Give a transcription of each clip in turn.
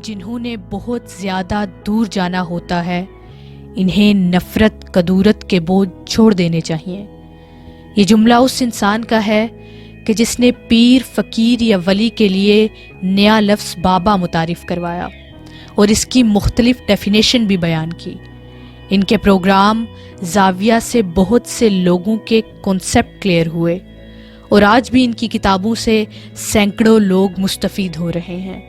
जिन्हों ने बहुत ज़्यादा दूर जाना होता है, इन्हें नफ़रत कदूरत के बोझ छोड़ देने चाहिए। ये जुमला उस इंसान का है कि जिसने पीर, फ़कीर या वली के लिए नया लफ्ज़ बाबा मुतारिफ़ करवाया और इसकी मुख्तलिफ डेफिनेशन भी बयान की। इनके प्रोग्राम ज़ाविया से बहुत से लोगों के कॉन्सेप्ट क्लियर हुए और आज भी इनकी किताबों से सैकड़ों लोग मुस्तफ़ीद हो रहे हैं।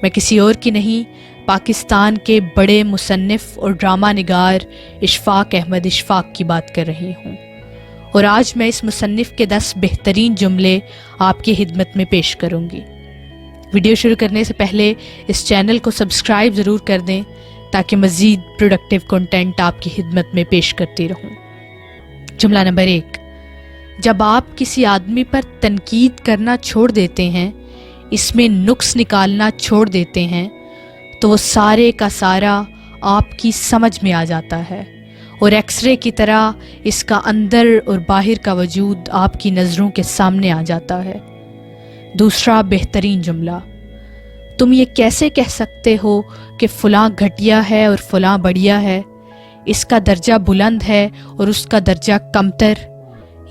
मैं किसी और की नहीं, पाकिस्तान के बड़े मुसन्निफ़ और ड्रामा निगार इशफ़ाक़ अहमद इशफ़ाक़ की बात कर रही हूँ। और आज मैं इस मुसन्निफ़ के 10 बेहतरीन जुमले आपकी खिदमत में पेश करूँगी। वीडियो शुरू करने से पहले इस चैनल को सब्सक्राइब ज़रूर कर दें ताकि मज़ीद प्रोडक्टिव कंटेंट आपकी खिदमत में पेश करती रहूँ। जुमला नंबर 1, जब आप किसी आदमी पर तनकीद करना छोड़ देते हैं, इसमें नुक्स निकालना छोड़ देते हैं, तो वो सारे का सारा आपकी समझ में आ जाता है और एक्सरे की तरह इसका अंदर और बाहर का वजूद आपकी नज़रों के सामने आ जाता है। दूसरा बेहतरीन जुमला, तुम ये कैसे कह सकते हो कि फ़लाँ घटिया है और फ़लाँ बढ़िया है, इसका दर्जा बुलंद है और उसका दर्जा कमतर।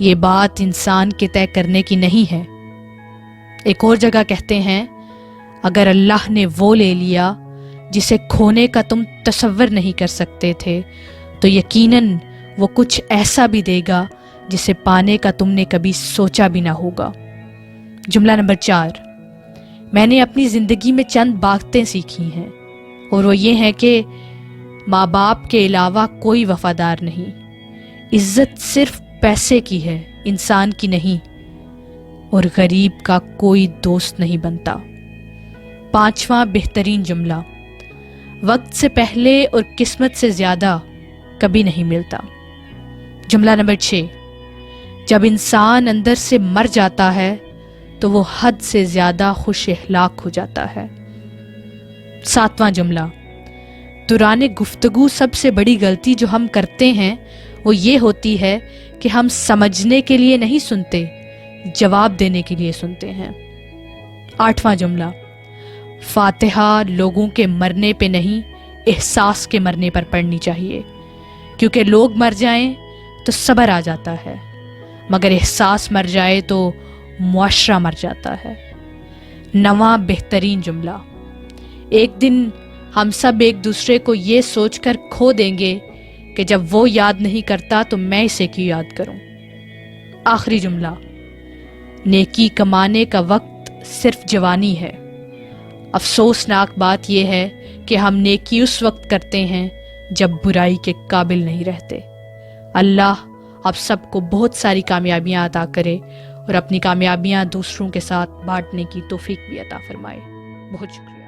ये बात इंसान के तय करने की नहीं है। एक और जगह कहते हैं, अगर अल्लाह ने वो ले लिया जिसे खोने का तुम तसव्वुर नहीं कर सकते थे, तो यकीनन वो कुछ ऐसा भी देगा जिसे पाने का तुमने कभी सोचा भी ना होगा। जुमला नंबर 4, मैंने अपनी ज़िंदगी में चंद बातें सीखी हैं और वो ये हैं कि माँ बाप के अलावा कोई वफ़ादार नहीं, इज़्ज़त सिर्फ पैसे की है, इंसान की नहीं, और गरीब का कोई दोस्त नहीं बनता। 5वां बेहतरीन जुमला, वक्त से पहले और किस्मत से ज़्यादा कभी नहीं मिलता। जुमला नंबर 6, जब इंसान अंदर से मर जाता है तो वो हद से ज़्यादा खुश अखलाक हो जाता है। 7वां जुमला, दौरान गुफ्तगू सबसे बड़ी गलती जो हम करते हैं वो ये होती है कि हम समझने के लिए नहीं सुनते, जवाब देने के लिए सुनते हैं। 8वां जुमला, फातिहा लोगों के मरने पे नहीं, एहसास के मरने पर पढ़नी चाहिए, क्योंकि लोग मर जाएं तो सब्र आ जाता है, मगर एहसास मर जाए तो मुआशरा मर जाता है। 9वां बेहतरीन जुमला, एक दिन हम सब एक दूसरे को ये सोचकर खो देंगे कि जब वो याद नहीं करता तो मैं इसे क्यों याद करूं। आखिरी जुमला, नेकी कमाने का वक्त सिर्फ जवानी है। अफसोसनाक बात यह है कि हम नेकी उस वक्त करते हैं जब बुराई के काबिल नहीं रहते। अल्लाह आप सबको बहुत सारी कामयाबियां अता करे और अपनी कामयाबियां दूसरों के साथ बांटने की तौफीक भी अता फरमाए। बहुत शुक्रिया।